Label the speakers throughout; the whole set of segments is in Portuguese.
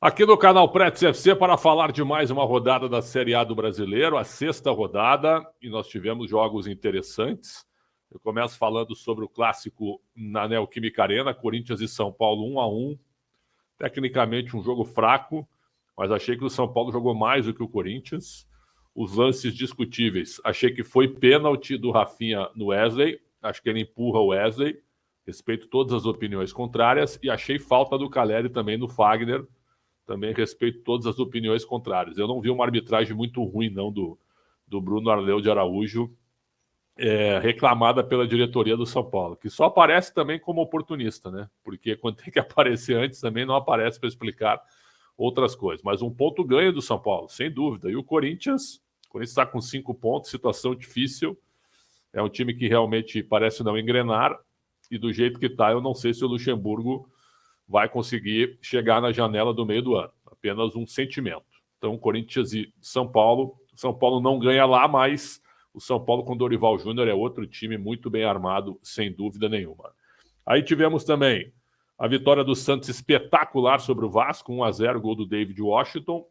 Speaker 1: Aqui no canal Pretes FC para falar de mais uma rodada da Série A do Brasileiro, a sexta rodada, e nós tivemos jogos interessantes. Eu começo falando sobre o clássico na Neoquímica Arena, Corinthians e São Paulo 1-1. Tecnicamente um jogo fraco, mas achei que o São Paulo jogou mais do que o Corinthians. Os lances discutíveis, achei que foi pênalti do Rafinha no Wesley, acho que ele empurra o Wesley, respeito todas as opiniões contrárias, e achei falta do Caleri também no Fagner, também respeito todas as opiniões contrárias. Eu não vi uma arbitragem muito ruim, não, do Bruno Arleu de Araújo, reclamada pela diretoria do São Paulo, que só aparece também como oportunista, né? Porque quando tem que aparecer antes também não aparece para explicar outras coisas. Mas um ponto ganho do São Paulo, sem dúvida. E o Corinthians está com 5 pontos, situação difícil. É um time que realmente parece não engrenar. E do jeito que está, eu não sei se o Luxemburgo vai conseguir chegar na janela do meio do ano. Apenas um sentimento. Então, Corinthians e São Paulo. São Paulo não ganha lá, mas o São Paulo com Dorival Júnior é outro time muito bem armado, sem dúvida nenhuma. Aí tivemos também a vitória do Santos espetacular sobre o Vasco, 1-0, gol do David Washington.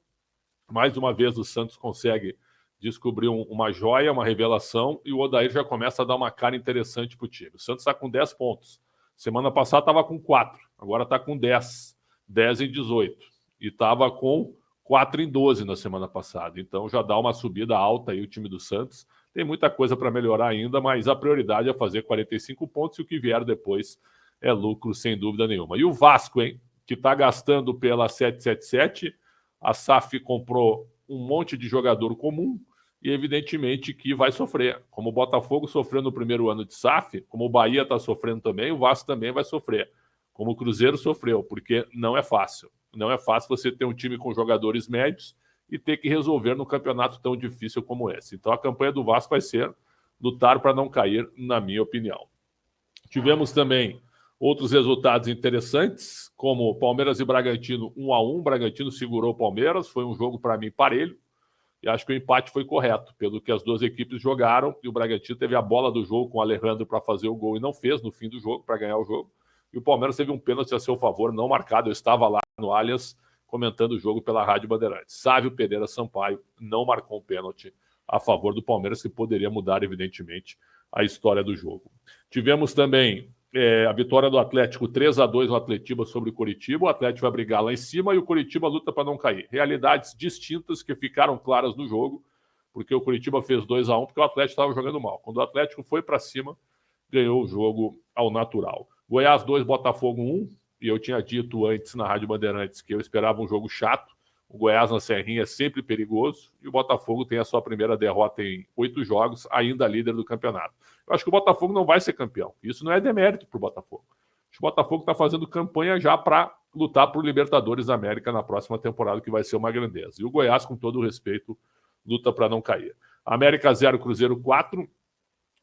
Speaker 1: Mais uma vez o Santos consegue descobrir uma joia, uma revelação, e o Odair já começa a dar uma cara interessante para o time. O Santos está com 10 pontos. Semana passada estava com 4, agora está com 10. 10 em 18. E estava com 4 em 12 na semana passada. Então já dá uma subida alta aí o time do Santos. Tem muita coisa para melhorar ainda, mas a prioridade é fazer 45 pontos e o que vier depois é lucro, sem dúvida nenhuma. E o Vasco, hein, que está gastando pela 777, a SAF comprou um monte de jogador comum e evidentemente que vai sofrer. Como o Botafogo sofreu no primeiro ano de SAF, como o Bahia está sofrendo também, o Vasco também vai sofrer. Como o Cruzeiro sofreu, porque não é fácil. Não é fácil você ter um time com jogadores médios e ter que resolver num campeonato tão difícil como esse. Então a campanha do Vasco vai ser lutar para não cair, na minha opinião. Tivemos também outros resultados interessantes, como Palmeiras e Bragantino 1-1. Bragantino segurou o Palmeiras, foi um jogo para mim parelho, e acho que o empate foi correto, pelo que as duas equipes jogaram, e o Bragantino teve a bola do jogo com o Alejandro para fazer o gol e não fez no fim do jogo, para ganhar o jogo. E o Palmeiras teve um pênalti a seu favor, não marcado. Eu estava lá no Allianz comentando o jogo pela Rádio Bandeirantes. Sávio Pereira Sampaio não marcou um pênalti a favor do Palmeiras, que poderia mudar, evidentemente, a história do jogo. Tivemos também a vitória do Atlético 3-2 no Atletiba sobre o Coritiba. O Atlético vai brigar lá em cima e o Coritiba luta para não cair. Realidades distintas que ficaram claras no jogo, porque o Coritiba fez 2-1 porque o Atlético estava jogando mal. Quando o Atlético foi para cima, ganhou o jogo ao natural. Goiás 2, Botafogo 1, e eu tinha dito antes na Rádio Bandeirantes que eu esperava um jogo chato. O Goiás na Serrinha é sempre perigoso, e o Botafogo tem a sua primeira derrota em 8 jogos, ainda líder do campeonato. Eu acho que o Botafogo não vai ser campeão. Isso não é demérito para o Botafogo. Acho que o Botafogo está fazendo campanha já para lutar por Libertadores da América na próxima temporada, que vai ser uma grandeza. E o Goiás, com todo o respeito, luta para não cair. América 0, Cruzeiro 4.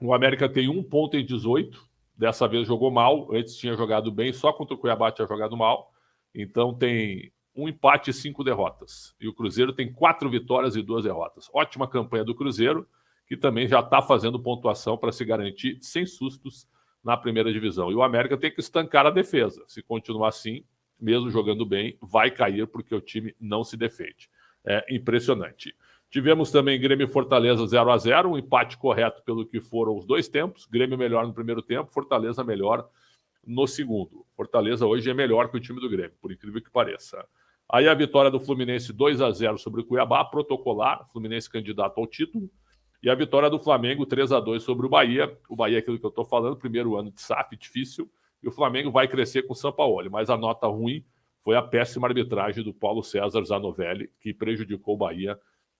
Speaker 1: O América tem 1 ponto em 18. Dessa vez jogou mal. Antes tinha jogado bem, só contra o Cuiabá tinha jogado mal. Então tem 1 empate e 5 derrotas. E o Cruzeiro tem 4 vitórias e 2 derrotas. Ótima campanha do Cruzeiro, que também já está fazendo pontuação para se garantir sem sustos na primeira divisão. E o América tem que estancar a defesa. Se continuar assim, mesmo jogando bem, vai cair porque o time não se defende. É impressionante. Tivemos também Grêmio e Fortaleza 0-0, um empate correto pelo que foram os 2 tempos. Grêmio melhor no primeiro tempo, Fortaleza melhor no segundo. Fortaleza hoje é melhor que o time do Grêmio, por incrível que pareça. Aí a vitória do Fluminense 2-0 sobre o Cuiabá, protocolar, Fluminense candidato ao título. E a vitória do Flamengo 3-2 sobre o Bahia. O Bahia é aquilo que eu estou falando, primeiro ano de SAF, difícil. E o Flamengo vai crescer com o Sampaoli. Mas a nota ruim foi a péssima arbitragem do Paulo César Zanovelli, que prejudicou o Bahia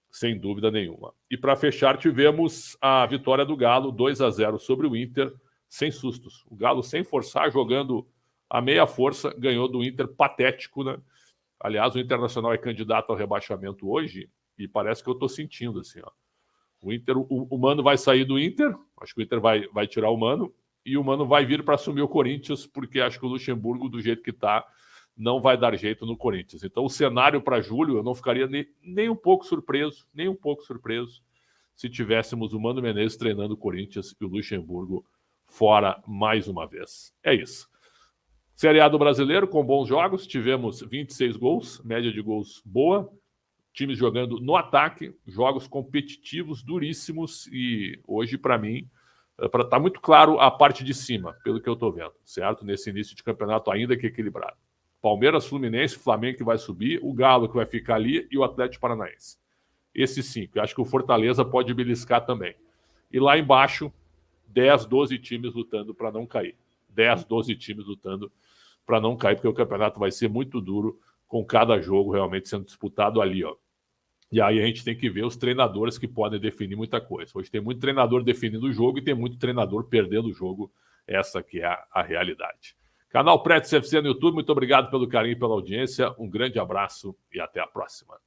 Speaker 1: sem dúvida nenhuma. E para fechar, tivemos a vitória do Galo 2-0 sobre o Inter, sem sustos. O Galo sem forçar, jogando a meia força, ganhou do Inter patético, né? Aliás, o Internacional é candidato ao rebaixamento hoje e parece que eu estou sentindo assim, ó. O Inter, o Mano vai sair do Inter, acho que o Inter vai tirar o Mano, e o Mano vai vir para assumir o Corinthians, porque acho que o Luxemburgo, do jeito que está, não vai dar jeito no Corinthians. Então, o cenário para julho, eu não ficaria nem um pouco surpreso, se tivéssemos o Mano Menezes treinando o Corinthians e o Luxemburgo fora mais uma vez. É isso. Série A do Brasileiro, com bons jogos, tivemos 26 gols, média de gols boa, times jogando no ataque, jogos competitivos, duríssimos, e hoje, para mim, tá muito claro a parte de cima, pelo que eu estou vendo, certo? Nesse início de campeonato ainda que equilibrado. Palmeiras, Fluminense, Flamengo que vai subir, o Galo que vai ficar ali e o Atlético Paranaense. Esses 5. Eu acho que o Fortaleza pode beliscar também. E lá embaixo, 10, 12 times lutando para não cair. 10, 12 times lutando para não cair, porque o campeonato vai ser muito duro, com cada jogo realmente sendo disputado ali, ó. E aí a gente tem que ver os treinadores que podem definir muita coisa. Hoje tem muito treinador definindo o jogo e tem muito treinador perdendo o jogo. Essa que é a realidade. Canal Pretos FC no YouTube, muito obrigado pelo carinho e pela audiência. Um grande abraço e até a próxima.